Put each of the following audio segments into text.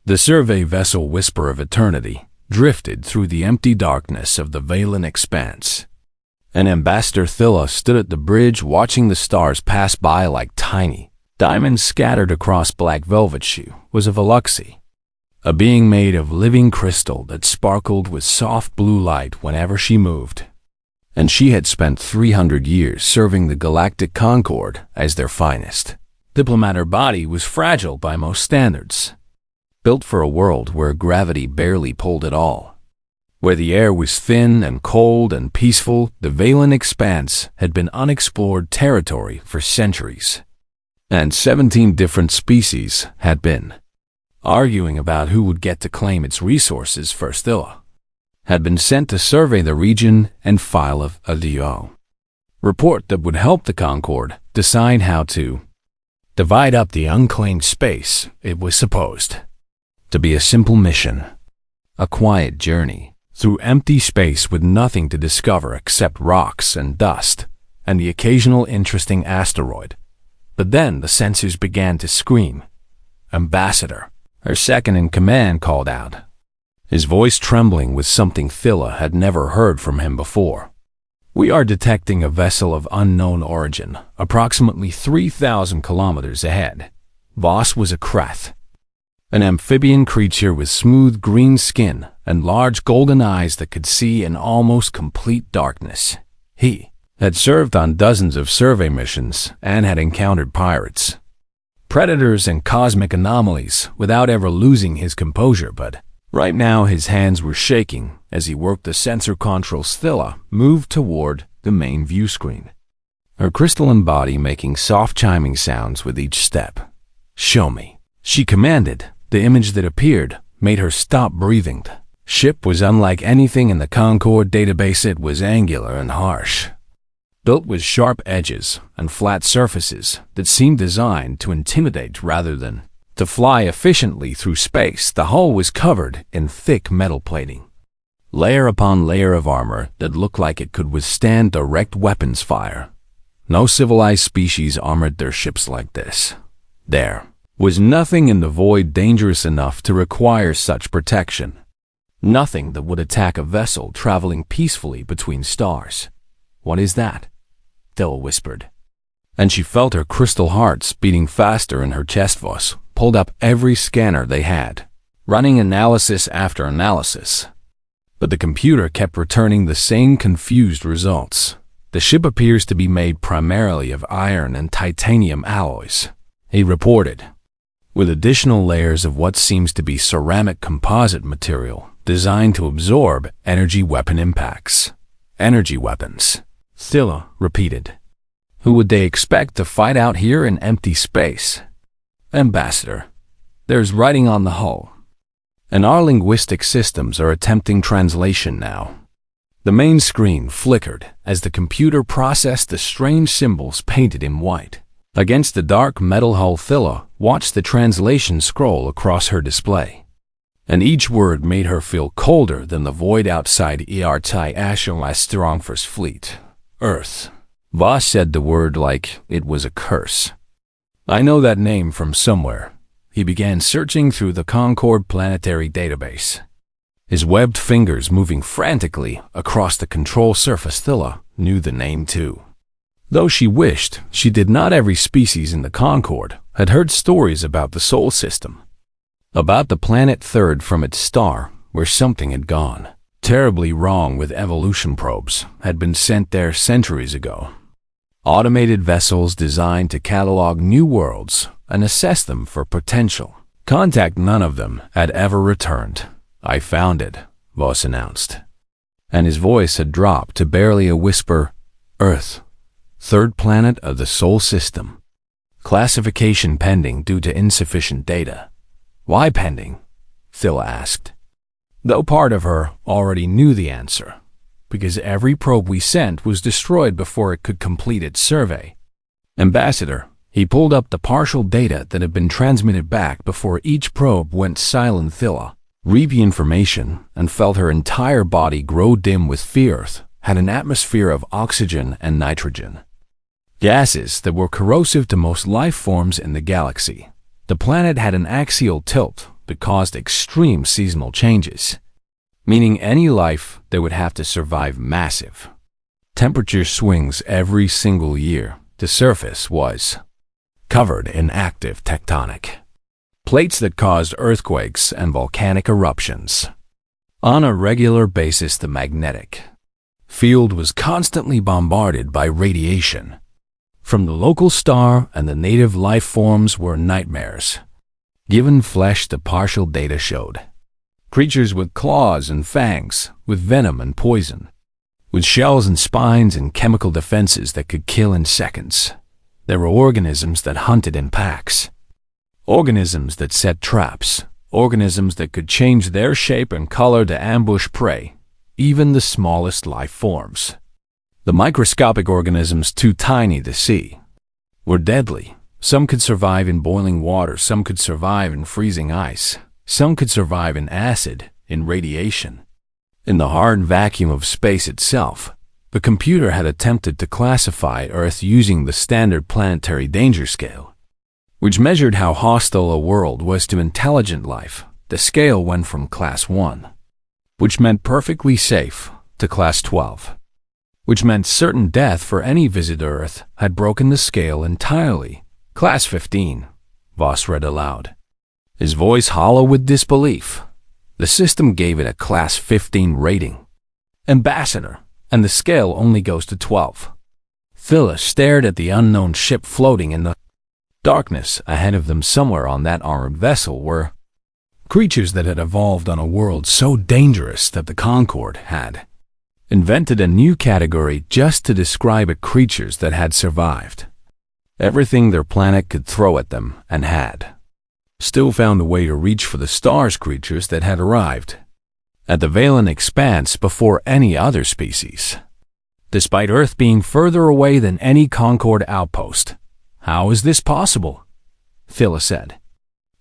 The survey vessel Whisper of Eternity drifted through the empty darkness of the Valen expanse. And Ambassador Thilla stood at the bridge watching the stars pass by like tiny diamonds scattered across black velvet. She was a Veluxi, a being made of living crystal that sparkled with soft blue light whenever she moved. And she had spent 300 years serving the Galactic Concord as their finest diplomat. Her body was fragile by most standards, built for a world where gravity barely pulled at all. Where the air was thin and cold and peaceful, the Valen expanse had been unexplored territory for centuries. And 17 different species had been arguing about who would get to claim its resources first. Thilla had been sent to survey the region and file a DO report that would help the Concord decide how to divide up the unclaimed space. It was supposed to be a simple mission, a quiet journey through empty space with nothing to discover except rocks and dust and the occasional interesting asteroid. But then the sensors began to scream. Ambassador, her second-in-command, called out, his voice trembling with something Thilla had never heard from him before. We are detecting a vessel of unknown origin, approximately 3,000 kilometers ahead. Voss was a Krath, an amphibian creature with smooth green skin and large golden eyes that could see in almost complete darkness. He had served on dozens of survey missions and had encountered pirates, predators, and cosmic anomalies without ever losing his composure, but right now his hands were shaking as he worked the sensor controls. Thilla moved toward the main view screen, her crystalline body making soft chiming sounds with each step. Show me, she commanded. The image that appeared made her stop breathing. The ship was unlike anything in the Concord database. It was angular and harsh, built with sharp edges and flat surfaces that seemed designed to intimidate rather than to fly efficiently through space. The hull was covered in thick metal plating, layer upon layer of armor that looked like it could withstand direct weapons fire. No civilized species armored their ships like this. There was nothing in the void dangerous enough to require such protection. Nothing that would attack a vessel traveling peacefully between stars. What is that? Thilla whispered. And she felt her crystal hearts beating faster in her chest. Voss pulled up every scanner they had, running analysis after analysis. But the computer kept returning the same confused results. The ship appears to be made primarily of iron and titanium alloys, he reported, with additional layers of what seems to be ceramic composite material designed to absorb energy weapon impacts. Energy weapons, Thilla repeated. Who would they expect to fight out here in empty space? Ambassador, there's writing on the hull, and our linguistic systems are attempting translation now. The main screen flickered as the computer processed the strange symbols painted in white. Against the dark metal hull, Thilla watched the translation scroll across her display, and each word made her feel colder than the void outside. HFY Strongfirst Fleet, Earth. Voss said the word like it was a curse. I know that name from somewhere. He began searching through the Concord planetary database, his webbed fingers moving frantically across the control surface. Thilla knew the name too, though she wished she did not. Every species in the Concord had heard stories about the Sol system, about the planet third from its star where something had gone terribly wrong with evolution. Probes had been sent there centuries ago, automated vessels designed to catalog new worlds and assess them for potential contact. None of them had ever returned. I found it, Voss announced, and his voice had dropped to barely a whisper. Earth, third planet of the Sol system. Classification pending due to insufficient data. Why pending? Thilla asked, though part of her already knew the answer. Because every probe we sent was destroyed before it could complete its survey. Ambassador, he pulled up the partial data that had been transmitted back before each probe went silent. Thilla read the information and felt her entire body grow dim with fear. Earth had an atmosphere of oxygen and nitrogen, gases that were corrosive to most life forms in the galaxy. The planet had an axial tilt but caused extreme seasonal changes, meaning any life there would have to survive massive temperature swings every single year. The surface was covered in active tectonic plates that caused earthquakes and volcanic eruptions. On a regular basis, the magnetic field was constantly bombarded by radiation from the local star, and the native life forms were nightmares. Given flesh, the partial data showed creatures with claws and fangs, with venom and poison, with shells and spines and chemical defenses that could kill in seconds. There were organisms that hunted in packs, organisms that set traps, organisms that could change their shape and color to ambush prey, even the smallest life forms. The microscopic organisms, too tiny to see, were deadly. Some could survive in boiling water, some could survive in freezing ice, some could survive in acid, in radiation. In the hard vacuum of space itself, the computer had attempted to classify Earth using the standard planetary danger scale, which measured how hostile a world was to intelligent life. The scale went from Class 1, which meant perfectly safe, to Class 12, which meant certain death for any visit to Earth, had broken the scale entirely. Class 15, Voss read aloud, his voice hollow with disbelief. The system gave it a Class 15 rating. Ambassador, and the scale only goes to 12. Phyllis stared at the unknown ship floating in the darkness. Ahead of them, somewhere on that armored vessel, were creatures that had evolved on a world so dangerous that the Concord had invented a new category just to describe it: creatures that had survived everything their planet could throw at them and had still found a way to reach for the stars. Creatures that had arrived at the Valen expanse before any other species, despite Earth being further away than any Concord outpost. How is this possible? Phyllis said.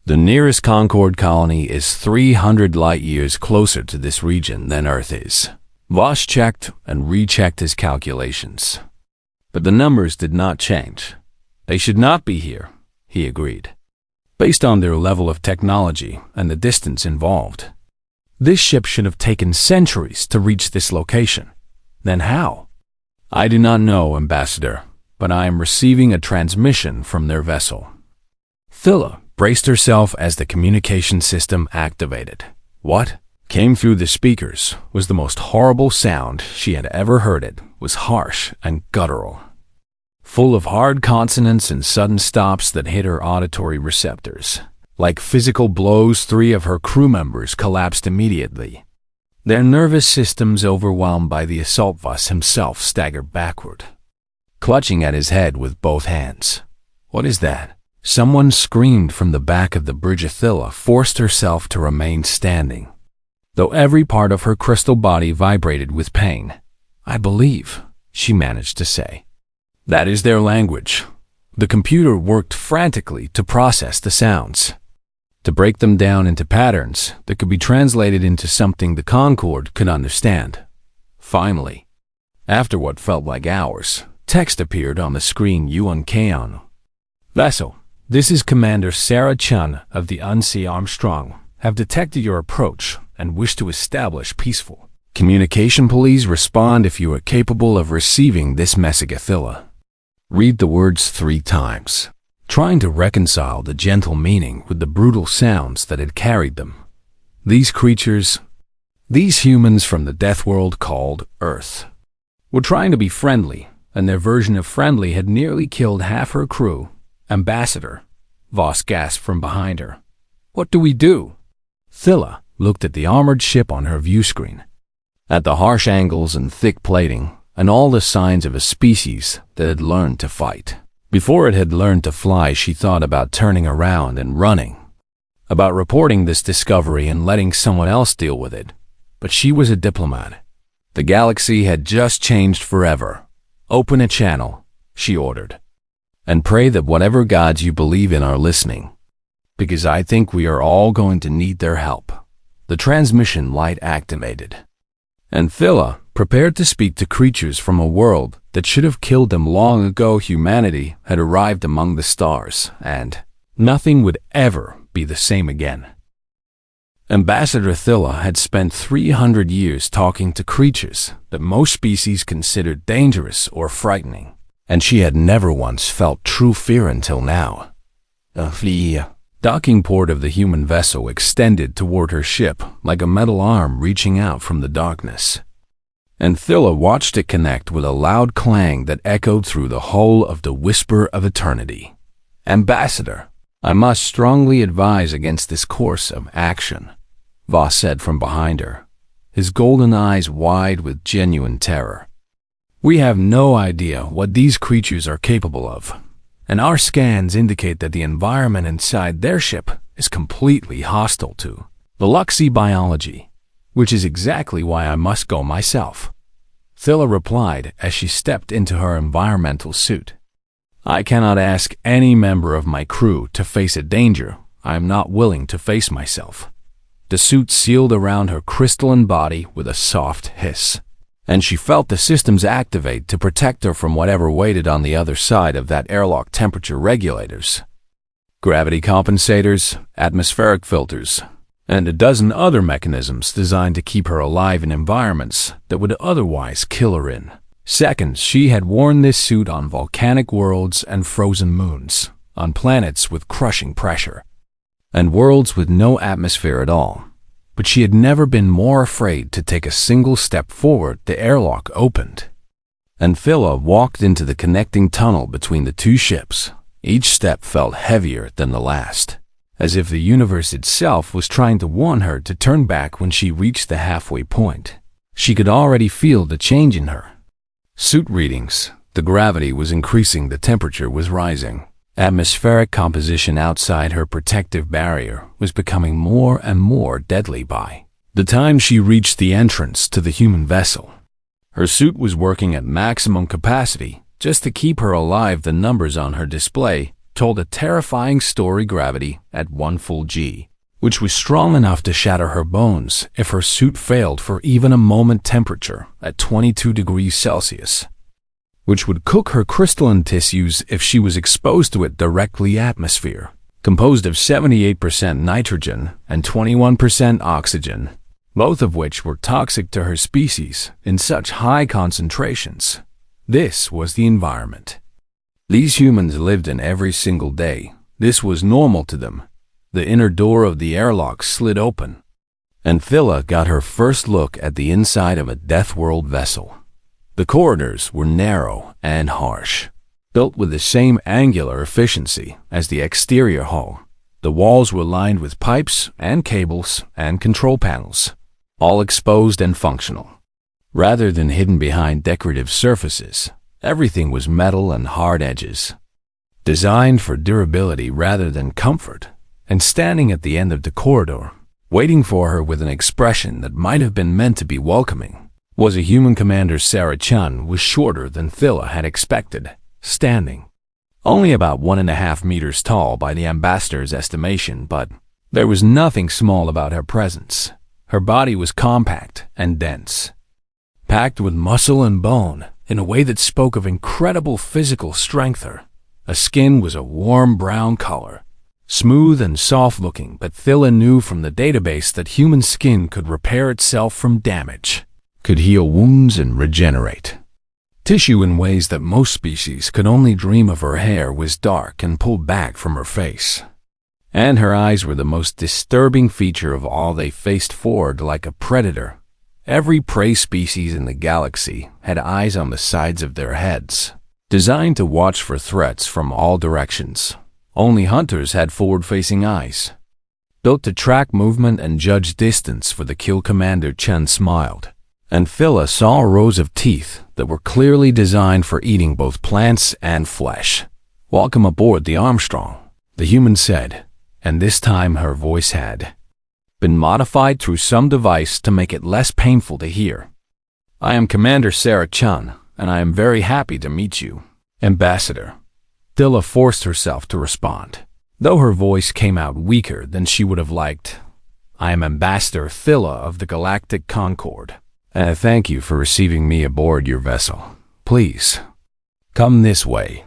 The nearest Concord colony is 300 light-years closer to this region than Earth is. Voss checked and rechecked his calculations, but the numbers did not change. They should not be here, he agreed, based on their level of technology and the distance involved. This ship should have taken centuries to reach this location. Then how? I do not know, Ambassador, but I am receiving a transmission from their vessel. Phila braced herself as the communication system activated. What came through the speakers was the most horrible sound she had ever heard. It was harsh and guttural, full of hard consonants and sudden stops that hit her auditory receptors. Like physical blows, 3 of her crew members collapsed immediately. Their nervous systems overwhelmed by the assault. Voss himself staggered backward, clutching at his head with both hands. What is that? Someone screamed from the back of the bridge. Athila forced herself to remain standing, though every part of her crystal body vibrated with pain. I believe, she managed to say. That is their language. The computer worked frantically to process the sounds, to break them down into patterns that could be translated into something the Concord could understand. Finally, after what felt like hours, text appeared on the screen. Yuan Kaon. Vessel, this is Commander Sarah Chun of the Unsea Armstrong. Have detected your approach and wish to establish peaceful communication. Please respond if you are capable of receiving this message. Athila read the words 3 times, trying to reconcile the gentle meaning with the brutal sounds that had carried them. These creatures, these humans from the Deathworld called Earth, were trying to be friendly, and their version of friendly had nearly killed half her crew. Ambassador, Voss gasped from behind her. What do we do? Thilla looked at the armored ship on her view screen, at the harsh angles and thick plating, and all the signs of a species that had learned to fight. Before it had learned to fly, she thought about turning around and running, about reporting this discovery and letting someone else deal with it. But she was a diplomat. The galaxy had just changed forever. Open a channel, she ordered, and pray that whatever gods you believe in are listening, because I think we are all going to need their help. The transmission light activated, and Phila prepared to speak to creatures from a world that should have killed them long ago. Humanity had arrived among the stars, and nothing would ever be the same again. Ambassador Thilla had spent 300 years talking to creatures that most species considered dangerous or frightening, and she had never once felt true fear until now. The docking port of the human vessel extended toward her ship like a metal arm reaching out from the darkness, and Thilla watched it connect with a loud clang that echoed through the whole of the Whisper of Eternity. "Ambassador, I must strongly advise against this course of action," Voss said from behind her, his golden eyes wide with genuine terror. "We have no idea what these creatures are capable of, and our scans indicate that the environment inside their ship is completely hostile to the Luxie biology, which is exactly why I must go myself," Thilla replied as she stepped into her environmental suit. "I cannot ask any member of my crew to face a danger I am not willing to face myself." The suit sealed around her crystalline body with a soft hiss, and she felt the systems activate to protect her from whatever waited on the other side of that airlock temperature regulators, gravity compensators, atmospheric filters, and a dozen other mechanisms designed to keep her alive in environments that would otherwise kill her in seconds. She had worn this suit on volcanic worlds and frozen moons, on planets with crushing pressure, and worlds with no atmosphere at all. But she had never been more afraid to take a single step forward. The airlock opened, and Thilla walked into the connecting tunnel between the two ships. Each step felt heavier than the last, as if the universe itself was trying to warn her to turn back when she reached the halfway point. She could already feel the change in her. Suit readings. The gravity was increasing, the temperature was rising. Atmospheric composition outside her protective barrier was becoming more and more deadly by the time she reached the entrance to the human vessel. Her suit was working at maximum capacity just to keep her alive. The numbers on her display told a terrifying story: gravity at 1 full G, which was strong enough to shatter her bones if her suit failed for even a moment; temperature at 22 degrees Celsius, which would cook her crystalline tissues if she was exposed to it directly; atmosphere, composed of 78% nitrogen and 21% oxygen, both of which were toxic to her species in such high concentrations. This was the environment these humans lived in every single day. This was normal to them. The inner door of the airlock slid open, and Thilla got her first look at the inside of a Deathworld vessel. The corridors were narrow and harsh, built with the same angular efficiency as the exterior hull. The walls were lined with pipes and cables and control panels, all exposed and functional. Rather than hidden behind decorative surfaces, everything was metal and hard edges, designed for durability rather than comfort. And standing at the end of the corridor, waiting for her with an expression that might have been meant to be welcoming, was a human commander. Sarah Chun was shorter than Thilla had expected, standing only about 1.5 meters tall by the ambassador's estimation, but there was nothing small about her presence. Her body was compact and dense, packed with muscle and bone in a way that spoke of incredible physical strength. Her skin was a warm brown color, smooth and soft-looking, but Thilla knew from the database that human skin could repair itself from damage, could heal wounds and regenerate tissue in ways that most species could only dream of. Her hair was dark and pulled back from her face, and her eyes were the most disturbing feature of all. They faced forward like a predator. Every prey species in the galaxy had eyes on the sides of their heads, designed to watch for threats from all directions. Only hunters had forward-facing eyes, built to track movement and judge distance for the kill. Commander Chen smiled, and Thilla saw rows of teeth that were clearly designed for eating both plants and flesh. "Welcome aboard the Armstrong," the human said, and this time her voice had been modified through some device to make it less painful to hear. "I am Commander Sarah Chun, and I am very happy to meet you, Ambassador." Thilla forced herself to respond, though her voice came out weaker than she would have liked. "I am Ambassador Thilla of the Galactic Concord, and I thank you for receiving me aboard your vessel. Please, come this way,"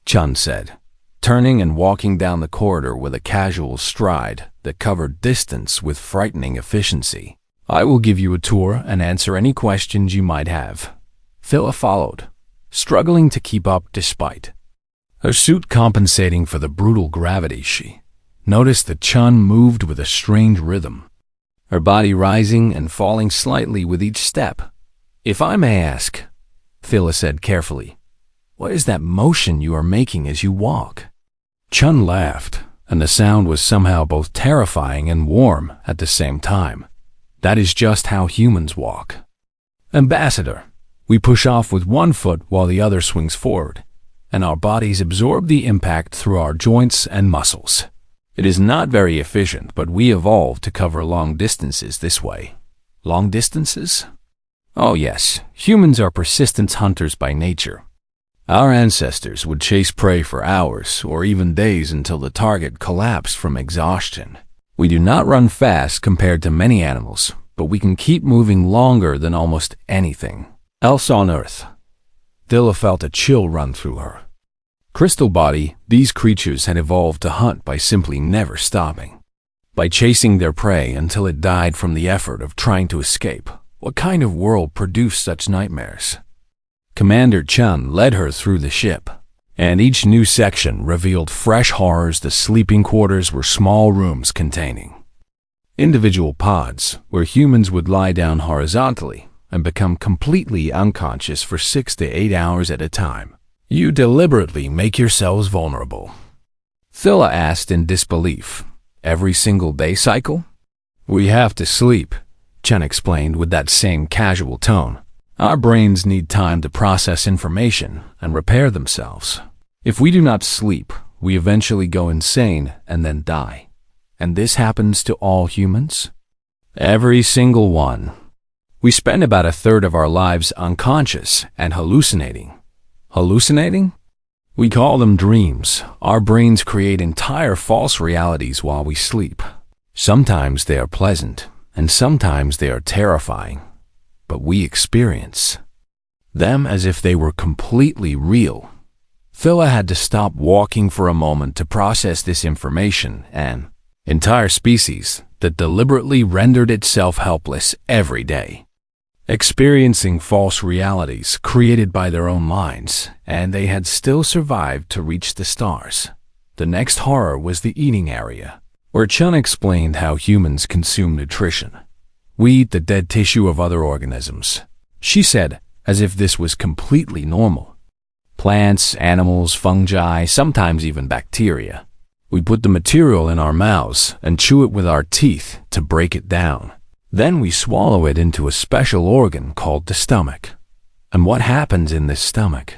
Chun said, turning and walking down the corridor with a casual stride that covered distance with frightening efficiency. I will give you a tour and answer any questions you might have. Phila followed, struggling to keep up despite her suit compensating for the brutal gravity. She noticed that Chun moved with a strange rhythm, her body rising and falling slightly with each step. If I may ask, Phila said carefully, what is that motion you are making as you walk? Chun laughed, and the sound was somehow both terrifying and warm at the same time. That is just how humans walk. Ambassador, we push off with one foot while the other swings forward, and our bodies absorb the impact through our joints and muscles. It is not very efficient, but we evolved to cover long distances this way. Long distances? Oh yes, humans are persistent hunters by nature. Our ancestors would chase prey for hours or even days until the target collapsed from exhaustion. We do not run fast compared to many animals, but we can keep moving longer than almost anything else on Earth. Dilla felt a chill run through her. Crystal Body, these creatures had evolved to hunt by simply never stopping, by chasing their prey until it died from the effort of trying to escape. What kind of world produced such nightmares? Commander Chun led her through the ship, and each new section revealed fresh horrors. The sleeping quarters were small rooms containing individual pods where humans would lie down horizontally and become completely unconscious for 6 to 8 hours at a time. You deliberately make yourselves vulnerable, Phila asked in disbelief. Every single day cycle? We have to sleep, Chun explained with that same casual tone. Our brains need time to process information and repair themselves. If we do not sleep, we eventually go insane and then die. And this happens to all humans? Every single one. We spend about a third of our lives unconscious and hallucinating. Hallucinating? We call them dreams. Our brains create entire false realities while we sleep. Sometimes they are pleasant, and sometimes they are terrifying. But we experience them as if they were completely real. Phila had to stop walking for a moment to process this information. An entire species that deliberately rendered itself helpless every day, experiencing false realities created by their own minds, and they had still survived to reach the stars. The next horror was the eating area, where Chun explained how humans consume nutrition. We eat the dead tissue of other organisms, she said, as if this was completely normal. Plants, animals, fungi, sometimes even bacteria. We put the material in our mouths and chew it with our teeth to break it down. Then we swallow it into a special organ called the stomach. And what happens in this stomach?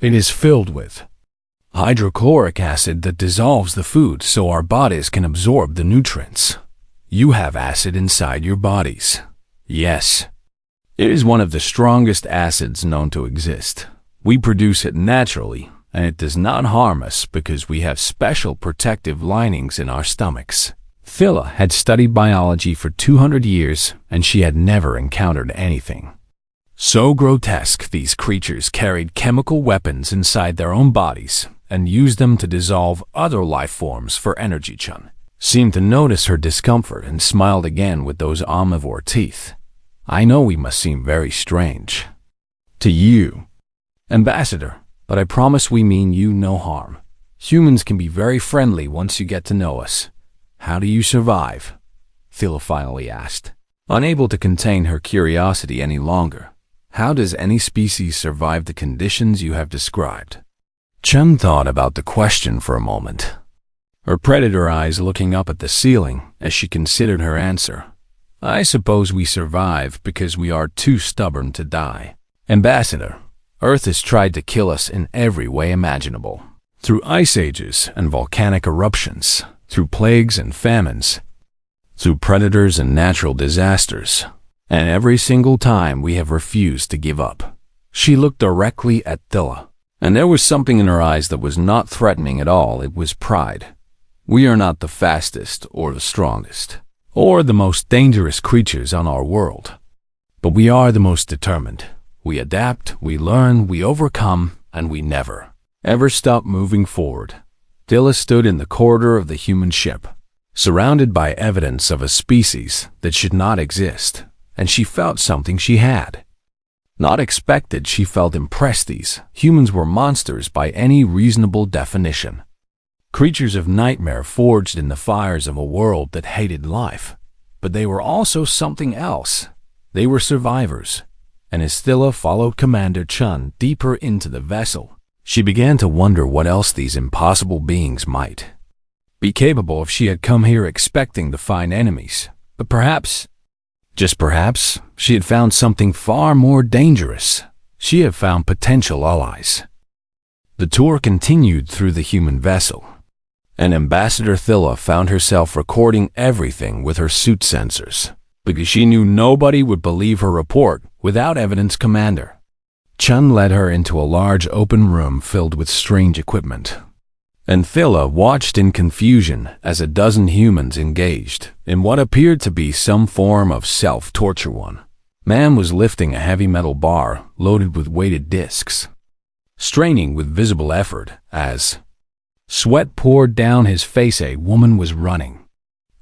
It is filled with hydrochloric acid that dissolves the food so our bodies can absorb the nutrients. You have acid inside your bodies. Yes. It is one of the strongest acids known to exist. We produce it naturally, and it does not harm us because we have special protective linings in our stomachs. Phila had studied biology for 200 years, and she had never encountered anything so grotesque. These creatures carried chemical weapons inside their own bodies and used them to dissolve other life forms for energy. Chun seemed to notice her discomfort and smiled again with those omnivore teeth. I know we must seem very strange to you, Ambassador, but I promise we mean you no harm. Humans can be very friendly once you get to know us. How do you survive? Phila finally asked, unable to contain her curiosity any longer. How does any species survive the conditions you have described? Chun thought about the question for a moment, her predator eyes looking up at the ceiling as she considered her answer. I suppose we survive because we are too stubborn to die. Ambassador, Earth has tried to kill us in every way imaginable. Through ice ages and volcanic eruptions, through plagues and famines, through predators and natural disasters. And every single time we have refused to give up. She looked directly at Phila, and there was something in her eyes that was not threatening at all. It was pride. We are not the fastest or the strongest, or the most dangerous creatures on our world. But we are the most determined. We adapt, we learn, we overcome, and we never, ever stop moving forward. Phila stood in the corridor of the human ship, surrounded by evidence of a species that should not exist, and she felt something she had. Not expected, she felt impressed. These humans were monsters by any reasonable definition. Creatures of nightmare forged in the fires of a world that hated life. But they were also something else. They were survivors. And as Thilla followed Commander Chun deeper into the vessel, she began to wonder what else these impossible beings might be capable if. She had come here expecting to find enemies, but perhaps, just perhaps, she had found something far more dangerous. She had found potential allies. The tour continued through the human vessel, and Ambassador Thilla found herself recording everything with her suit sensors, because she knew nobody would believe her report without evidence. Commander Chun led her into a large open room filled with strange equipment, and Thilla watched in confusion as a dozen humans engaged in what appeared to be some form of self-torture. One man was lifting a heavy metal bar loaded with weighted discs, straining with visible effort as sweat poured down his face. A woman was running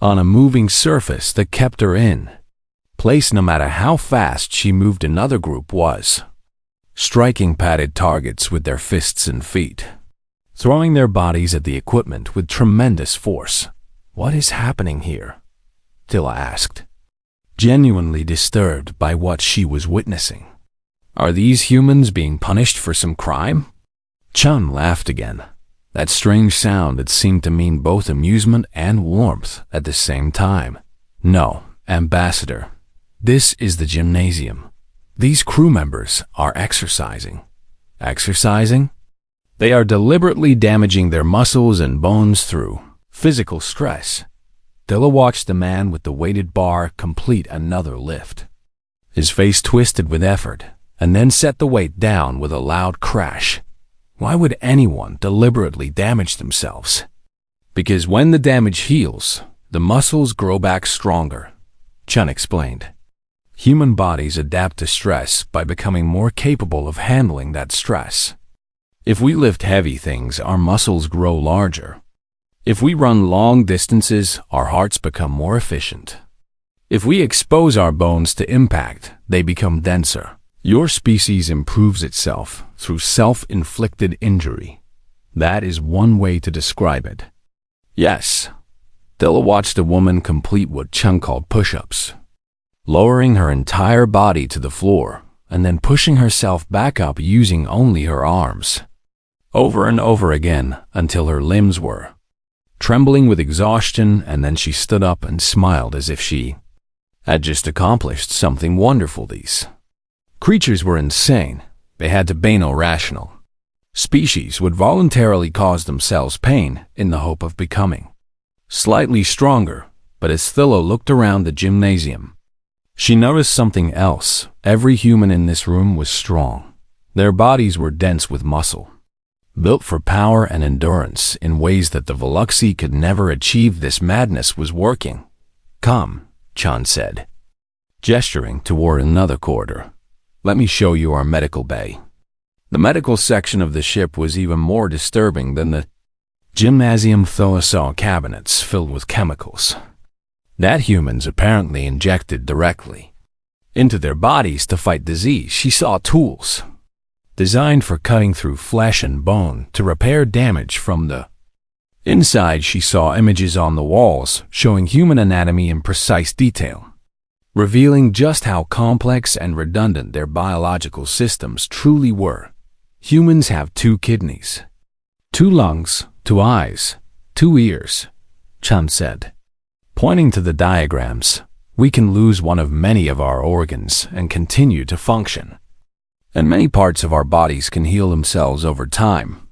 on a moving surface that kept her in place no matter how fast she moved. Another group was striking padded targets with their fists and feet, throwing their bodies at the equipment with tremendous force. What is happening here? Thilla asked, genuinely disturbed by what she was witnessing. Are these humans being punished for some crime? Chun laughed again. That strange sound that seemed to mean both amusement and warmth at the same time. No, Ambassador. This is the gymnasium. These crew members are exercising. Exercising? They are deliberately damaging their muscles and bones through physical stress. Thilla watched the man with the weighted bar complete another lift. His face twisted with effort, and then set the weight down with a loud crash. Why would anyone deliberately damage themselves? Because when the damage heals, the muscles grow back stronger, Chun explained. Human bodies adapt to stress by becoming more capable of handling that stress. If we lift heavy things, our muscles grow larger. If we run long distances, our hearts become more efficient. If we expose our bones to impact, they become denser. Your species improves itself through self-inflicted injury. That is one way to describe it. Yes. Thilla watched a woman complete what Chun called push-ups, lowering her entire body to the floor and then pushing herself back up using only her arms, over and over again until her limbs were trembling with exhaustion, and then she stood up and smiled as if she had just accomplished something wonderful. These creatures were insane. They had to be no rational species would voluntarily cause themselves pain in the hope of becoming slightly stronger. But as Thilla looked around the gymnasium, she noticed something else. Every human in this room was strong. Their bodies were dense with muscle, built for power and endurance in ways that the Veluxi could never achieve. This madness was working. Come, Chun said, gesturing toward another corridor. Let me show you our medical bay. The medical section of the ship was even more disturbing than the gymnasium. Thilla saw cabinets filled with chemicals that humans apparently injected directly into their bodies to fight disease. She saw tools designed for cutting through flesh and bone to repair damage from the inside. She saw images on the walls showing human anatomy in precise detail, revealing just how complex and redundant their biological systems truly were. Humans have 2 kidneys, 2 lungs, 2 eyes, 2 ears, Chun said, pointing to the diagrams. We can lose one of many of our organs and continue to function. And many parts of our bodies can heal themselves over time.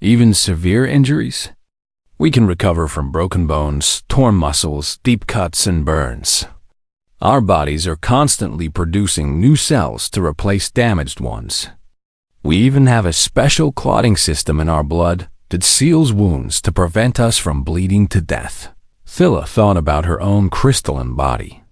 Even severe injuries, we can recover from broken bones, torn muscles, deep cuts, and burns. Our bodies are constantly producing new cells to replace damaged ones. We even have a special clotting system in our blood that seals wounds to prevent us from bleeding to death. Thilla thought about her own crystalline body,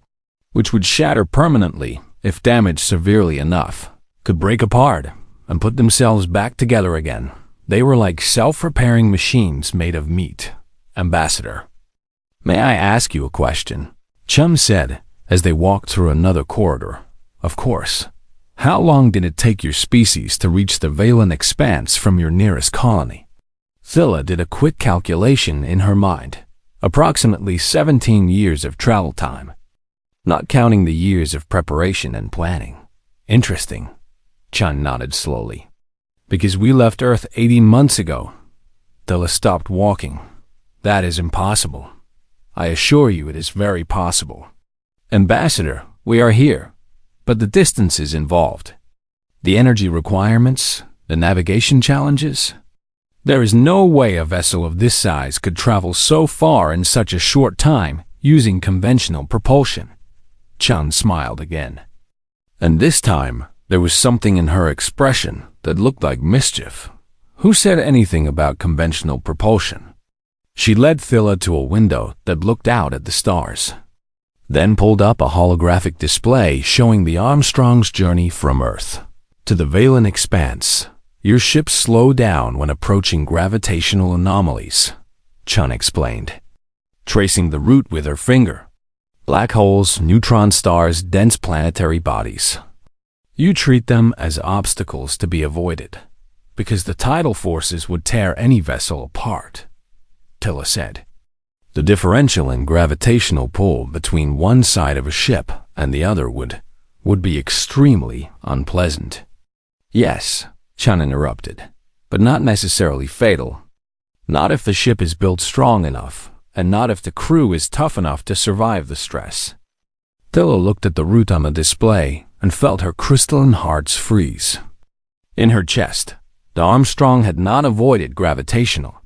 which would shatter permanently if damaged severely enough, could break apart and put themselves back together again. They were like self-repairing machines made of meat. Ambassador, "May I ask you a question?" Chum said as they walked through another corridor. "Of course. How long did it take your species to reach the Valen expanse from your nearest colony?" Thilla did a quick calculation in her mind. Approximately 17 years of travel time, not counting the years of preparation and planning. "Interesting." Chun nodded slowly. "Because we left Earth 80 months ago." Thilla stopped walking. "That is impossible. I assure you it is very possible. Ambassador, we are here, but the distances involved, the energy requirements, the navigation challenges. There is no way a vessel of this size could travel so far in such a short time using conventional propulsion." Chun smiled again. And this time, there was something in her expression that looked like mischief. "Who said anything about conventional propulsion?" She led Thilla to a window that looked out at the stars, then pulled up a holographic display showing the Armstrong's journey from Earth to the Valen expanse. "Your ships slow down when approaching gravitational anomalies," Chun explained, tracing the route with her finger. "Black holes, neutron stars, dense planetary bodies. You treat them as obstacles to be avoided, because the tidal forces would tear any vessel apart," Tilla said. "The differential in gravitational pull between one side of a ship and the other would be extremely unpleasant." "Yes," Chun interrupted, "but not necessarily fatal. Not if the ship is built strong enough, and not if the crew is tough enough to survive the stress." Thilla looked at the route on the display and felt her crystalline hearts freeze. In her chest, the Armstrong had not avoided gravitational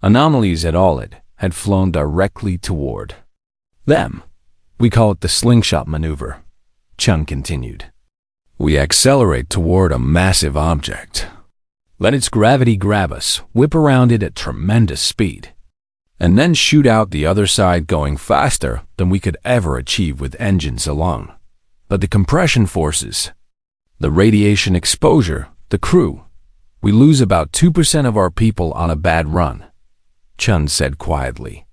anomalies at all. It had flown directly toward them. "We call it the slingshot maneuver," Chun continued. "We accelerate toward a massive object, let its gravity grab us, whip around it at tremendous speed, and then shoot out the other side going faster than we could ever achieve with engines alone. But the compression forces, the radiation exposure, the crew, we lose about 2% of our people on a bad run," Chun said quietly.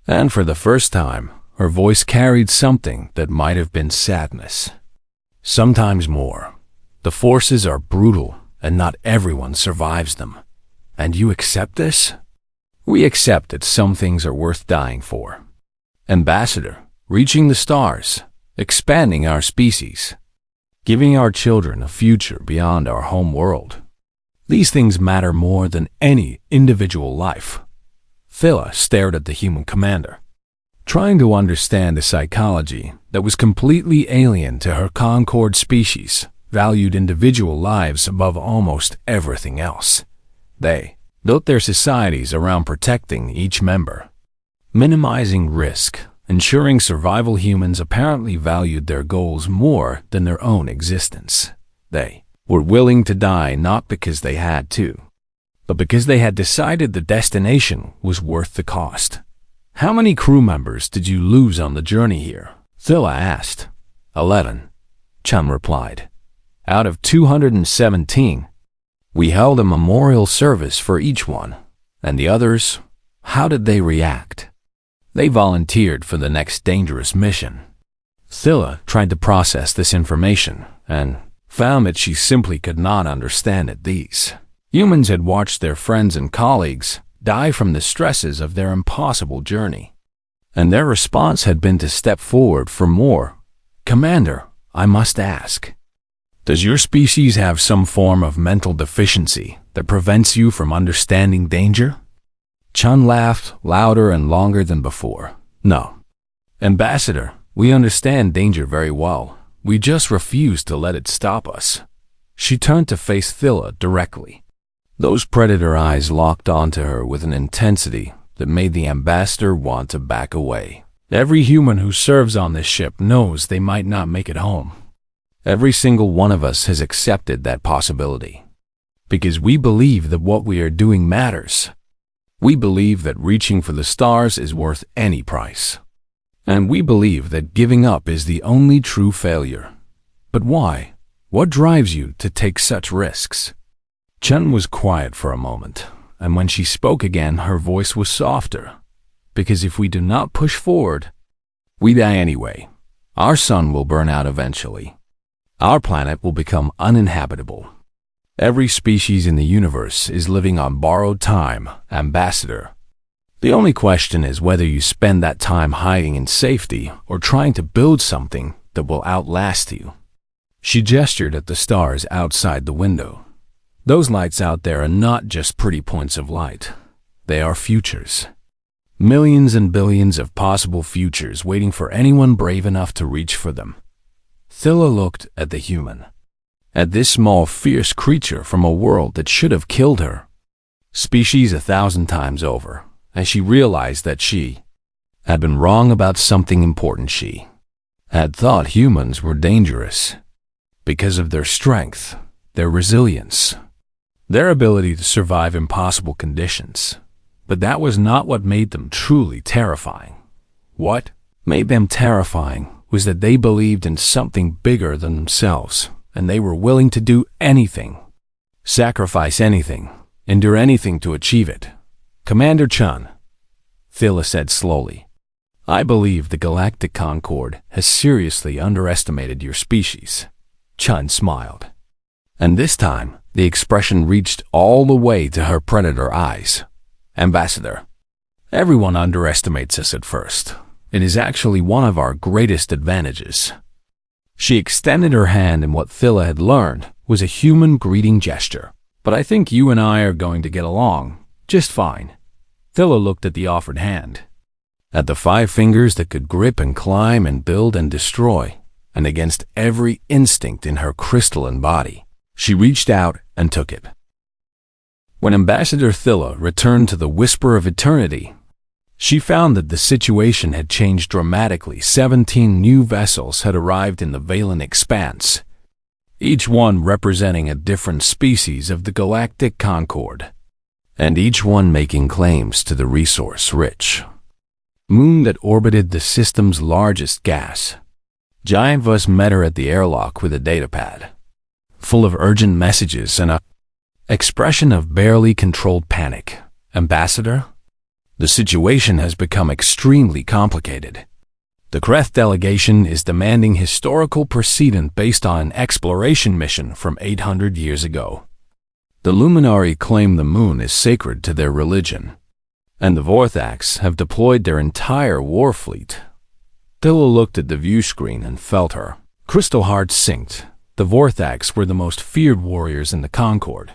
And for the first time, her voice carried something that might have been sadness. "Sometimes more. The forces are brutal, and not everyone survives them. And you accept this?" "We accept that some things are worth dying for. Ambassador, reaching the stars, expanding our species, giving our children a future beyond our home world. These things matter more than any individual life." Thilla stared at the human commander, trying to understand the psychology that was completely alien to her Concord species, valued individual lives above almost everything else. They built their societies around protecting each member, minimizing risk, ensuring survival. Humans apparently valued their goals more than their own existence. They were willing to die not because they had to, but because they had decided the destination was worth the cost. "How many crew members did you lose on the journey here?" Thilla asked. 11, Chun replied. "Out of 217. We held a memorial service for each one. And the others, how did they react?" "They volunteered for the next dangerous mission." Thilla tried to process this information and found that she simply could not understand it. These humans had watched their friends and colleagues die from the stresses of their impossible journey, and their response had been to step forward for more. "Commander, I must ask, does your species have some form of mental deficiency that prevents you from understanding danger?" Chun laughed louder and longer than before. "No. Ambassador, we understand danger very well. We just refuse to let it stop us." She turned to face Thilla directly. Those predator eyes locked onto her with an intensity that made the ambassador want to back away. "Every human who serves on this ship knows they might not make it home. Every single one of us has accepted that possibility, because we believe that what we are doing matters. We believe that reaching for the stars is worth any price. And we believe that giving up is the only true failure. But why? What drives you to take such risks?" Chun was quiet for a moment, and when she spoke again, her voice was softer. because if we do not push forward, we die anyway. Our sun will burn out eventually. Our planet will become uninhabitable. Every species in the universe is living on borrowed time, Ambassador. The only question is whether you spend that time hiding in safety or trying to build something that will outlast you. She gestured at the stars outside the window. Those lights out there are not just pretty points of light. They are futures. Millions and billions of possible futures waiting for anyone brave enough to reach for them. Thilla looked at the human. At this small, fierce creature from a world that should have killed her. Species 1,000 times over, as she realized that she had been wrong about something important. She had thought humans were dangerous because of their strength, their resilience, their ability to survive impossible conditions. But that was not what made them truly terrifying. What made them terrifying was that they believed in something bigger than themselves, and they were willing to do anything, sacrifice anything, endure anything to achieve it. Commander Chun, Thilla said slowly, I believe the Galactic Concord has seriously underestimated your species. Chun smiled. And this time, the expression reached all the way to her predator eyes. Ambassador, everyone underestimates us at first. It is actually one of our greatest advantages. She extended her hand in what Thilla had learned was a human greeting gesture. But I think you and I are going to get along just fine. Thilla looked at the offered hand, at the 5 fingers that could grip and climb and build and destroy, and against every instinct in her crystalline body. She reached out and took it. When Ambassador Thilla returned to the Whisper of Eternity, she found that the situation had changed dramatically. 17 new vessels had arrived in the Valen Expanse, each one representing a different species of the Galactic Concord, and each one making claims to the resource-rich moon that orbited the system's largest gas. Giant Vus met her at the airlock with a datapad, full of urgent messages and a expression of barely controlled panic. Ambassador? The situation has become extremely complicated. The Kreth delegation is demanding historical precedent based on an exploration mission from 800 years ago. The Luminari claim the moon is sacred to their religion, and the Vorthax have deployed their entire war fleet. Thilla looked at the view screen and felt her crystal heart sink. The Vorthax were the most feared warriors in the Concord.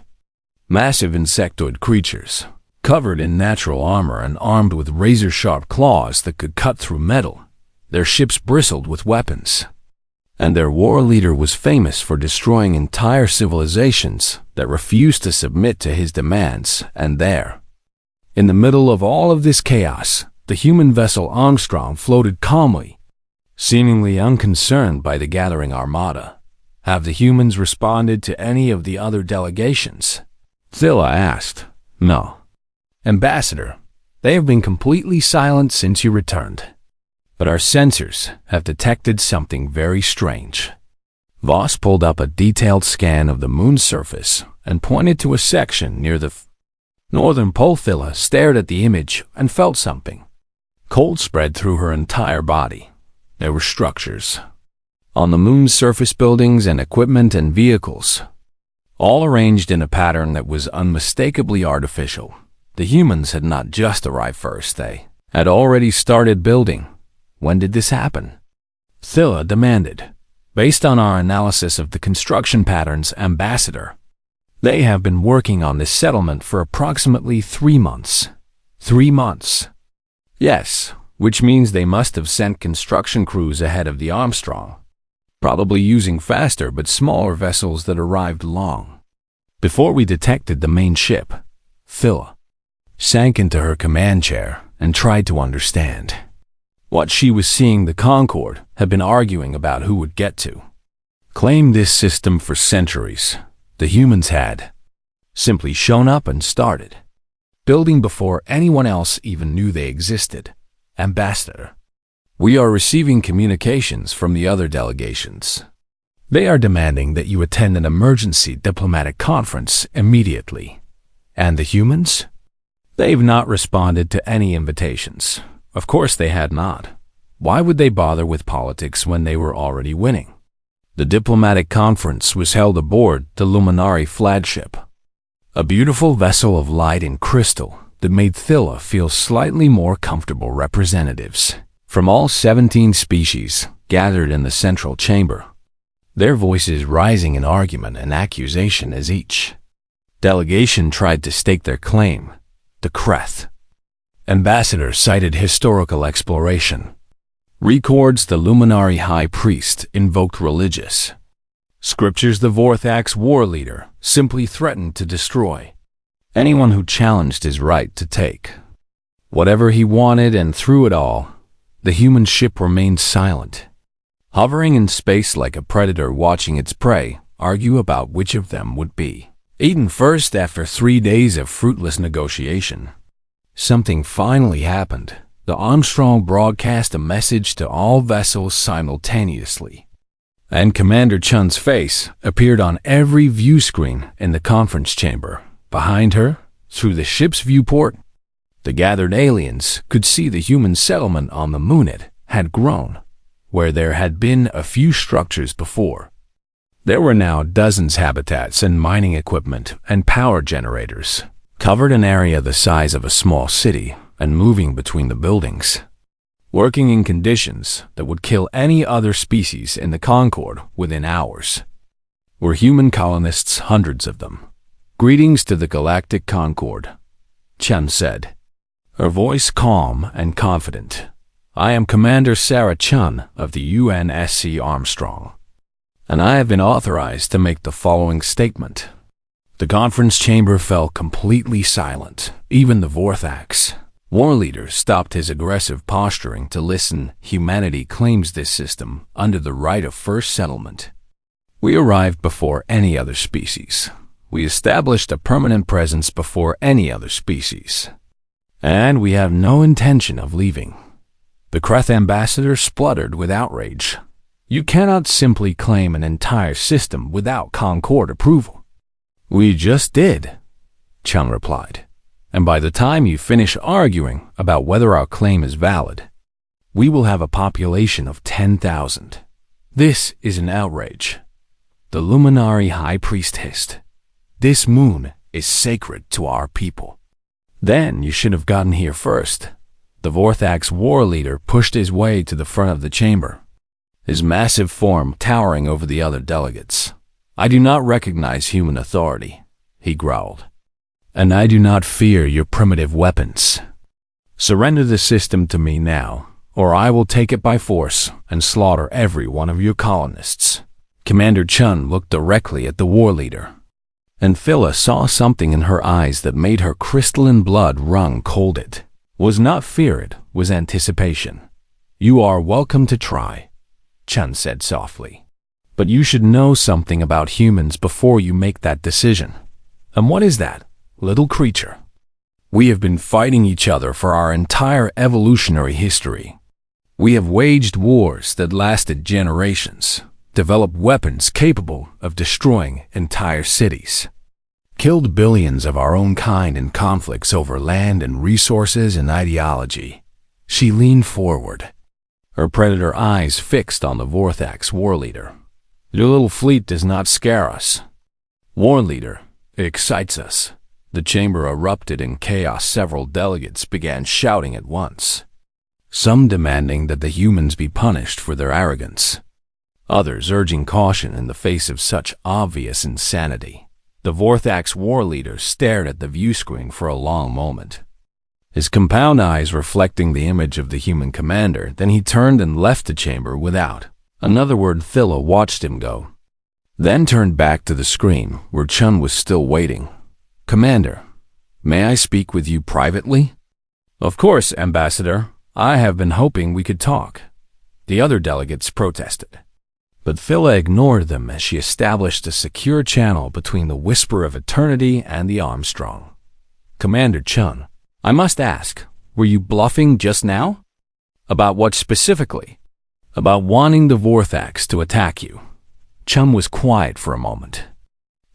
Massive insectoid creatures, covered in natural armor and armed with razor-sharp claws that could cut through metal. Their ships bristled with weapons, and their war leader was famous for destroying entire civilizations that refused to submit to his demands. And there, in the middle of all of this chaos, the human vessel Armstrong floated calmly, seemingly unconcerned by the gathering armada. Have the humans responded to any of the other delegations? Thilla asked. No. Ambassador, they have been completely silent since you returned. But our sensors have detected something very strange. Voss pulled up a detailed scan of the moon's surface and pointed to a section near the northern pole. Thilla stared at the image and felt something. Cold spread through her entire body. There were structures on the moon's surface, buildings and equipment and vehicles, all arranged in a pattern that was unmistakably artificial. The humans had not just arrived first, they had already started building. When did this happen? Thilla demanded. Based on our analysis of the construction patterns, Ambassador, they have been working on this settlement for approximately 3 months. 3 months? Yes, which means they must have sent construction crews ahead of the Armstrong, probably using faster but smaller vessels that arrived long before we detected the main ship. Thilla sank into her command chair and tried to understand what she was seeing. The Concord had been arguing about who would get to claim this system for centuries. The humans had simply shown up and started building before anyone else even knew they existed. Ambassador, we are receiving communications from the other delegations. They are demanding that you attend an emergency diplomatic conference immediately. And the humans? They've not responded to any invitations. Of course they had not. Why would they bother with politics when they were already winning? The diplomatic conference was held aboard the Luminari flagship, a beautiful vessel of light and crystal that made Thilla feel slightly more comfortable. Representatives from all 17 species gathered in the central chamber, their voices rising in argument and accusation as each delegation tried to stake their claim. The Kreth ambassador cited historical exploration. Records the Luminari High Priest invoked religious scriptures. The Vorthax war leader simply threatened to destroy anyone who challenged his right to take whatever he wanted, and through it all, the human ship remained silent, hovering in space like a predator watching its prey argue about which of them would be eaten first. After 3 days of fruitless negotiation, something finally happened. The Armstrong broadcast a message to all vessels simultaneously, and Commander Chun's face appeared on every view screen in the conference chamber. Behind her, through the ship's viewport, the gathered aliens could see the human settlement on the Moonit had grown. Where there had been a few structures before, there were now dozens of habitats and mining equipment and power generators, covered an area the size of a small city and moving between the buildings, working in conditions that would kill any other species in the Concord within hours. Were human colonists, hundreds of them. Greetings to the Galactic Concord, Chun said, her voice calm and confident. I am Commander Sarah Chun of the UNSC Armstrong, and I have been authorized to make the following statement. The conference chamber fell completely silent. Even the Vorthax war leader stopped his aggressive posturing to listen. Humanity claims this system under the right of first settlement. We arrived before any other species. We established a permanent presence before any other species. And we have no intention of leaving. The Kreth ambassador spluttered with outrage. You cannot simply claim an entire system without Concord approval. We just did, Chun replied. And by the time you finish arguing about whether our claim is valid, we will have a population of 10,000. This is an outrage. The Luminari High Priest hissed. This moon is sacred to our people. Then you should have gotten here first. The Vorthax war leader pushed his way to the front of the chamber, his massive form towering over the other delegates. I do not recognize human authority, he growled. And I do not fear your primitive weapons. Surrender the system to me now, or I will take it by force and slaughter every one of your colonists. Commander Chun looked directly at the war leader, and Thilla saw something in her eyes that made her crystalline blood run cold. It was not fear, it was anticipation. You are welcome to try, Chun said softly. But you should know something about humans before you make that decision. And what is that, little creature? We have been fighting each other for our entire evolutionary history. We have waged wars that lasted generations, developed weapons capable of destroying entire cities, killed billions of our own kind in conflicts over land and resources and ideology. She leaned forward, her predator eyes fixed on the Vorthax war leader. Your little fleet does not scare us, war leader. It excites us. The chamber erupted in chaos. Several delegates began shouting at once, some demanding that the humans be punished for their arrogance, others urging caution in the face of such obvious insanity. The Vorthax war leader stared at the view screen for a long moment, his compound eyes reflecting the image of the human commander. Then he turned and left the chamber without another word. Thilla watched him go, then turned back to the screen where Chun was still waiting. Commander, may I speak with you privately? Of course, Ambassador. I have been hoping we could talk, the other delegates protested. But Thilla ignored them as she established a secure channel between the Whisper of Eternity and the Armstrong. Commander Chun, I must ask, were you bluffing just now? About what specifically? About wanting the Vorthax to attack you. Chun was quiet for a moment,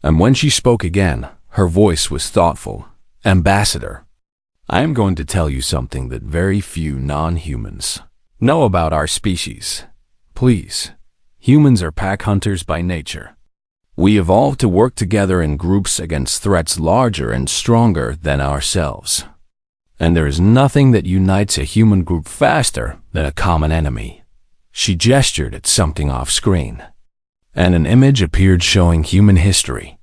and when she spoke again, her voice was thoughtful. Ambassador, I am going to tell you something that very few non-humans know about our species. Please, humans are pack hunters by nature. We evolved to work together in groups against threats larger and stronger than ourselves. And there is nothing that unites a human group faster than a common enemy. She gestured at something off-screen, and an image appeared showing human history.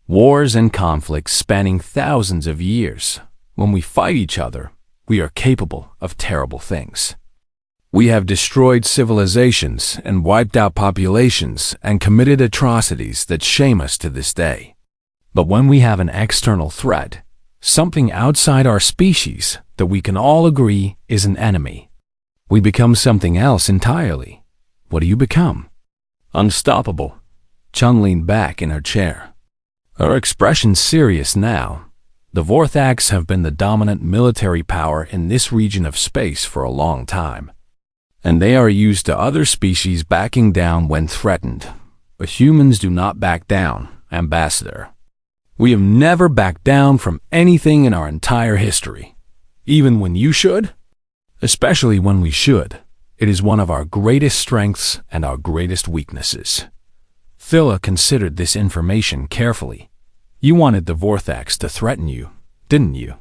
Wars and conflicts spanning thousands of years. When we fight each other, we are capable of terrible things. We have destroyed civilizations and wiped out populations and committed atrocities that shame us to this day. But when we have an external threat, something outside our species that we can all agree is an enemy, we become something else entirely. What do you become? Unstoppable. Chun leaned back in her chair, her expression serious now. The Vorthax have been the dominant military power in this region of space for a long time, and they are used to other species backing down when threatened. But humans do not back down, Ambassador. We have never backed down from anything in our entire history. Even when you should? Especially when we should. It is one of our greatest strengths and our greatest weaknesses. Thilla considered this information carefully. You wanted the Vorthax to threaten you, didn't you?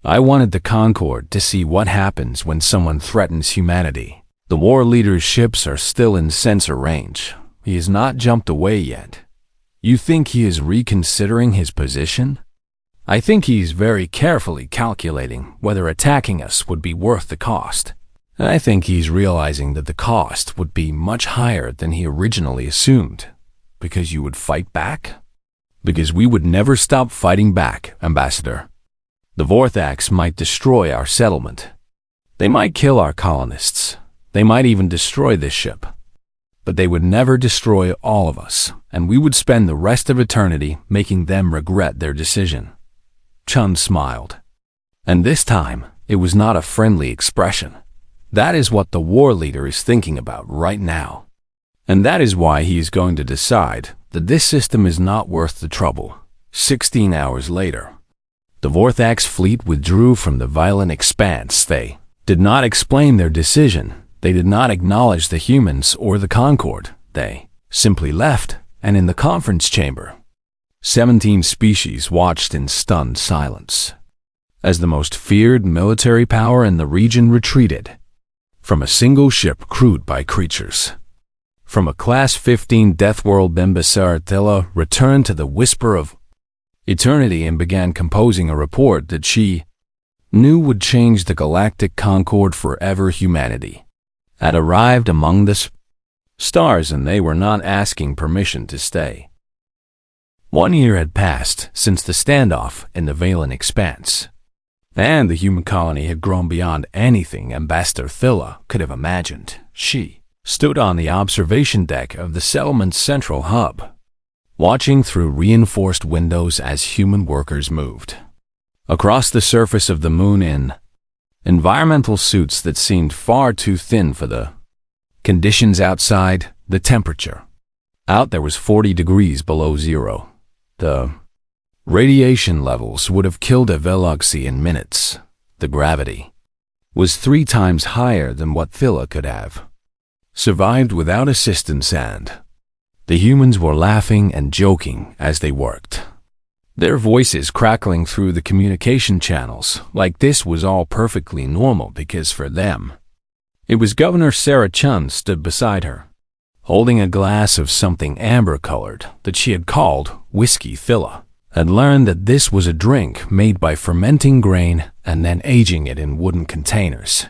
I wanted the Concord to see what happens when someone threatens humanity. The war leader's ships are still in sensor range. He has not jumped away yet. You think he is reconsidering his position? I think he is very carefully calculating whether attacking us would be worth the cost. And I think he's realizing that the cost would be much higher than he originally assumed. Because you would fight back? Because we would never stop fighting back, Ambassador. The Vorthax might destroy our settlement. They might kill our colonists. They might even destroy this ship. But they would never destroy all of us, and we would spend the rest of eternity making them regret their decision. Chun smiled. And this time, it was not a friendly expression. That is what the war leader is thinking about right now. And that is why he is going to decide that this system is not worth the trouble. 16 hours later, the Vorthax fleet withdrew from the violent expanse. They did not explain their decision. They did not acknowledge the humans or the Concord. They simply left, and in the conference chamber, 17 species watched in stunned silence as the most feared military power in the region retreated from a single ship crewed by creatures. From a Class 15 Deathworld, Ambassador Thilla returned to the Whisper of Eternity and began composing a report that she knew would change the Galactic Concord forever. Humanity had arrived among the stars, and they were not asking permission to stay. 1 year had passed since the standoff in the Valen Expanse, and the human colony had grown beyond anything Ambassador Thilla could have imagined. She stood on the observation deck of the settlement's central hub, watching through reinforced windows as human workers moved across the surface of the moon in environmental suits that seemed far too thin for the conditions outside. The temperature out there was 40 degrees below zero. The radiation levels would have killed a Veloxy in minutes. The gravity was 3 times higher than what Thilla could have survived without assistance, and the humans were laughing and joking as they worked, their voices crackling through the communication channels like this was all perfectly normal, because for them, it was. Governor Sarah Chun stood beside her, holding a glass of something amber-colored that she had called whiskey. Thilla had learned that this was a drink made by fermenting grain and then aging it in wooden containers,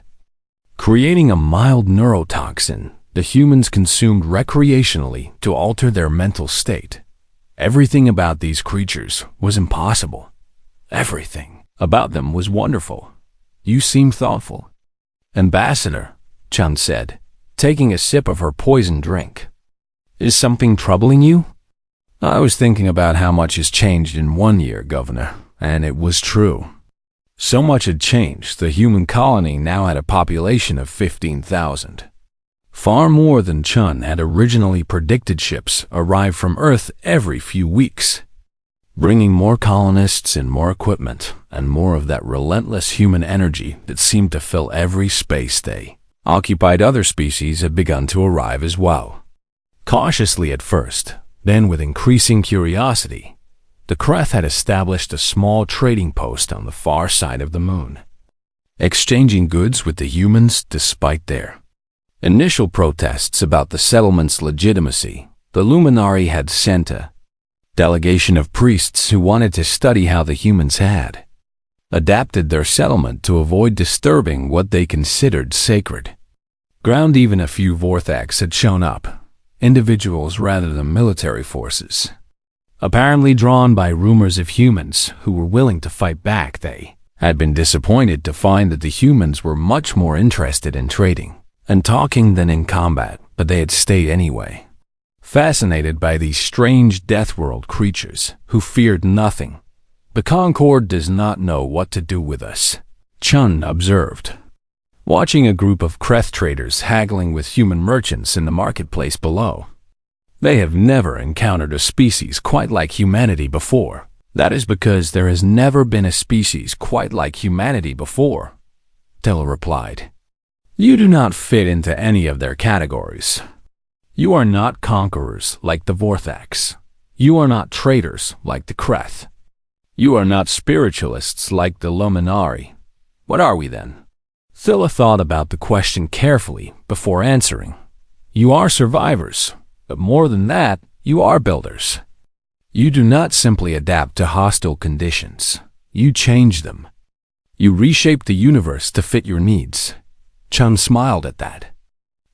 creating a mild neurotoxin the humans consumed recreationally to alter their mental state. Everything about these creatures was impossible. Everything about them was wonderful. You seem thoughtful, Ambassador, Chun said, taking a sip of her poison drink. Is something troubling you? I was thinking about how much has changed in 1 year, Governor, and it was true. So much had changed. The human colony now had a population of 15,000. Far more than Chun had originally predicted. Ships arrived from Earth every few weeks. bringing more colonists and more equipment and more of that relentless human energy that seemed to fill every space they occupied. Other species had begun to arrive as well. Cautiously at first, then with increasing curiosity, the Kreth had established a small trading post on the far side of the moon, exchanging goods with the humans despite their initial protests about the settlement's legitimacy. The Luminari had sent a delegation of priests who wanted to study how the humans had adapted their settlement to avoid disturbing what they considered sacred ground. Even a few Vorthax had shown up, individuals rather than military forces, apparently drawn by rumors of humans who were willing to fight back. They had been disappointed to find that the humans were much more interested in trading and talking than in combat, but they had stayed anyway, fascinated by these strange Deathworld creatures who feared nothing. "The Concord does not know what to do with us," Chun observed, watching a group of Kreth traders haggling with human merchants in the marketplace below. "They have never encountered a species quite like humanity before." "That is because there has never been a species quite like humanity before," Tilla replied. "You do not fit into any of their categories. You are not conquerors like the Vorthax. You are not traders like the Kreth. You are not spiritualists like the Luminari. What are we then?" Tilla thought about the question carefully before answering. "You are survivors, but more than that, you are builders. You do not simply adapt to hostile conditions. You change them. You reshape the universe to fit your needs." Chun smiled at that,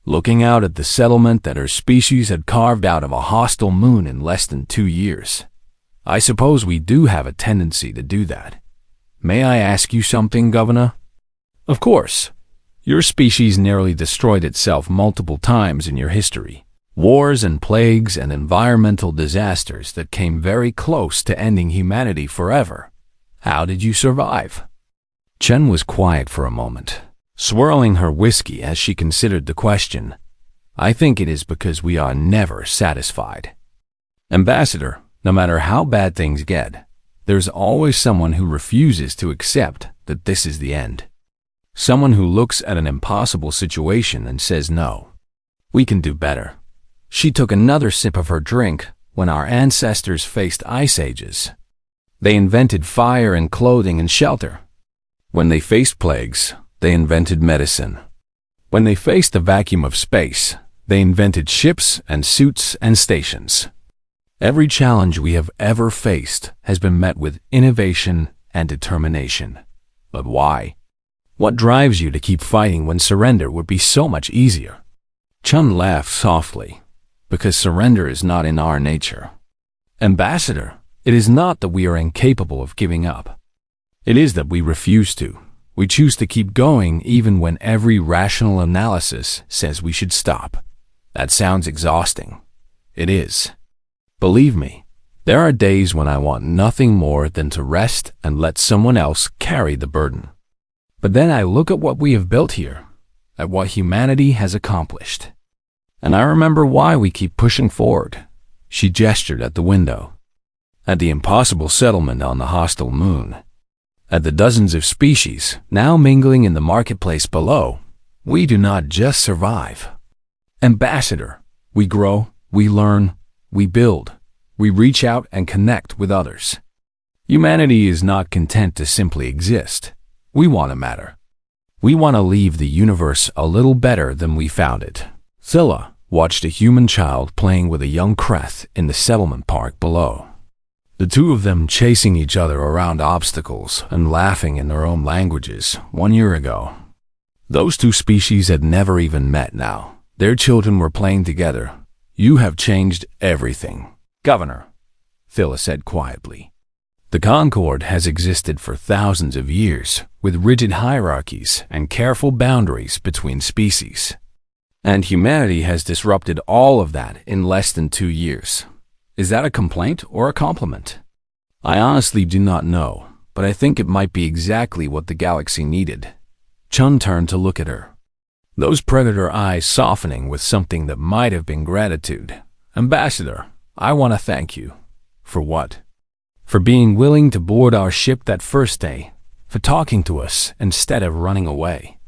looking out at the settlement that her species had carved out of a hostile moon in less than 2 years. "I suppose we do have a tendency to do that. May I ask you something, Governor?" "Of course. Your species nearly destroyed itself multiple times in your history. Wars and plagues and environmental disasters that came very close to ending humanity forever. How did you survive?" Chen was quiet for a moment, swirling her whiskey as she considered the question. "I think it is because we are never satisfied. Ambassador, no matter how bad things get, there's always someone who refuses to accept that this is the end. Someone who looks at an impossible situation and says no. We can do better." She took another sip of her drink. "When our ancestors faced ice ages, they invented fire and clothing and shelter. When they faced plagues, they invented medicine. When they faced the vacuum of space, they invented ships and suits and stations. Every challenge we have ever faced has been met with innovation and determination. But why? What drives you to keep fighting when surrender would be so much easier?" Chun laughed softly. "Because surrender is not in our nature. Ambassador, it is not that we are incapable of giving up. It is that we refuse to. We choose to keep going even when every rational analysis says we should stop. That sounds exhausting. It is. Believe me, there are days when I want nothing more than to rest and let someone else carry the burden. But then I look at what we have built here, at what humanity has accomplished. And I remember why we keep pushing forward." She gestured at the window. "At the impossible settlement on the hostile moon. At the dozens of species now mingling in the marketplace below. We do not just survive. Ambassador, we grow, we learn, we build, we reach out and connect with others. Humanity is not content to simply exist. We want to matter. We want to leave the universe a little better than we found it." Tilla watched a human child playing with a young Kreth in the settlement park below. The two of them chasing each other around obstacles and laughing in their own languages 1 year ago. Those two species had never even met now. Their children were playing together. "You have changed everything, Governor," Tilla said quietly. "The Concord has existed for thousands of years, with rigid hierarchies and careful boundaries between species. And humanity has disrupted all of that in less than 2 years. Is that a complaint or a compliment? I honestly do not know, but I think it might be exactly what the galaxy needed." Chun turned to look at her, those predator eyes softening with something that might have been gratitude. "Ambassador, I want to thank you." "For what?" for being willing to board our ship that first day, for talking to us instead of running away,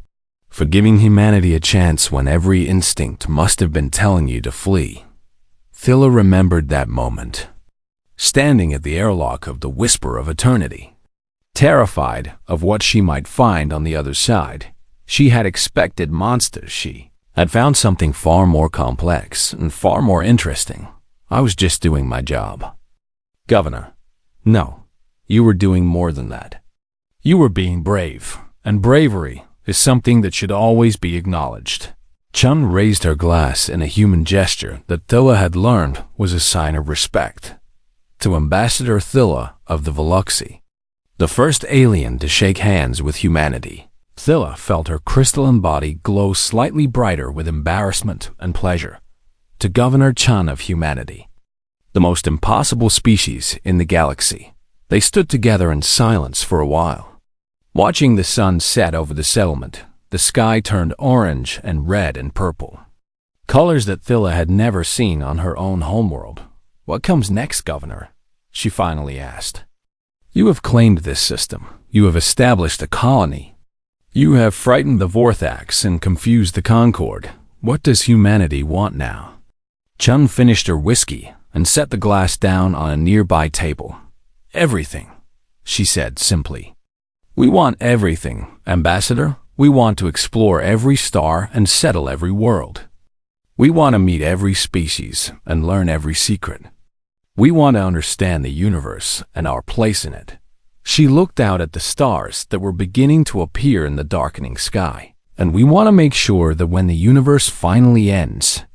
for giving humanity a chance when every instinct must have been telling you to flee. Thilla remembered that moment, standing at the airlock of the Whisper of Eternity. Terrified of what she might find on the other side, she had expected monsters. She had found something far more complex and far more interesting. I was just doing my job. Governor, no, you were doing more than that. You were being brave, and bravery is something that should always be acknowledged. Chun raised her glass in a human gesture that Thilla had learned was a sign of respect. To Ambassador Thilla of the Veluxy, the first alien to shake hands with humanity, Thilla felt her crystalline body glow slightly brighter with embarrassment and pleasure. To Governor Chun of humanity, the most impossible species in the galaxy, they stood together in silence for a while. Watching the sun set over the settlement, the sky turned orange and red and purple, colors that Thilla had never seen on her own homeworld. What comes next, Governor? She finally asked. You have claimed this system. You have established a colony. You have frightened the Vorthax and confused the Concord. What does humanity want now? Chun finished her whiskey and set the glass down on a nearby table. Everything, she said simply. We want everything, Ambassador. We want to explore every star and settle every world. We want to meet every species and learn every secret. We want to understand the universe and our place in it. She looked out at the stars that were beginning to appear in the darkening sky. And we want to make sure that when the universe finally ends,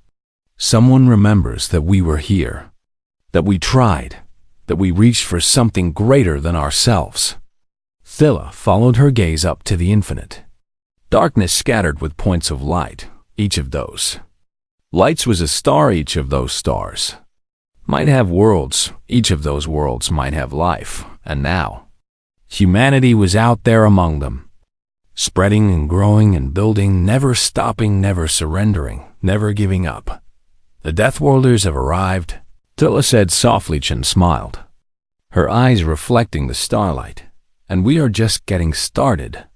someone remembers that we were here, that we tried, that we reached for something greater than ourselves. Thilla followed her gaze up to the infinite. Darkness scattered with points of light, each of those lights was a star. Each of those stars might have worlds. Each of those worlds might have life. And now, humanity was out there among them, spreading and growing and building, never stopping, never surrendering, never giving up. The Deathworlders have arrived, Thilla said softly. Chun smiled, her eyes reflecting the starlight. And we are just getting started.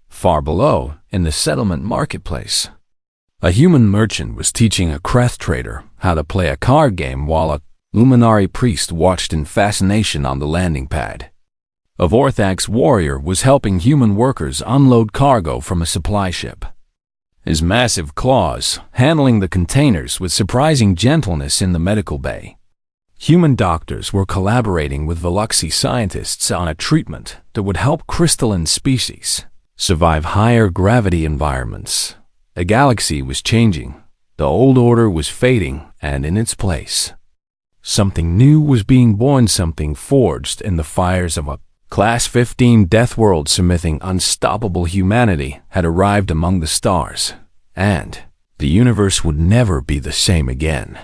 Far below, in the settlement marketplace, a human merchant was teaching a Kreth trader how to play a card game while a Luminari priest watched in fascination on the landing pad. A Vorthax warrior was helping human workers unload cargo from a supply ship, his massive claws handling the containers with surprising gentleness in the medical bay. Human doctors were collaborating with Veluxy scientists on a treatment that would help crystalline species survive higher gravity environments. The galaxy was changing. The old order was fading, and in its place, something new was being born, something forged in the fires of a Class 15 Deathworld. Smithing unstoppable humanity had arrived among the stars, and the universe would never be the same again.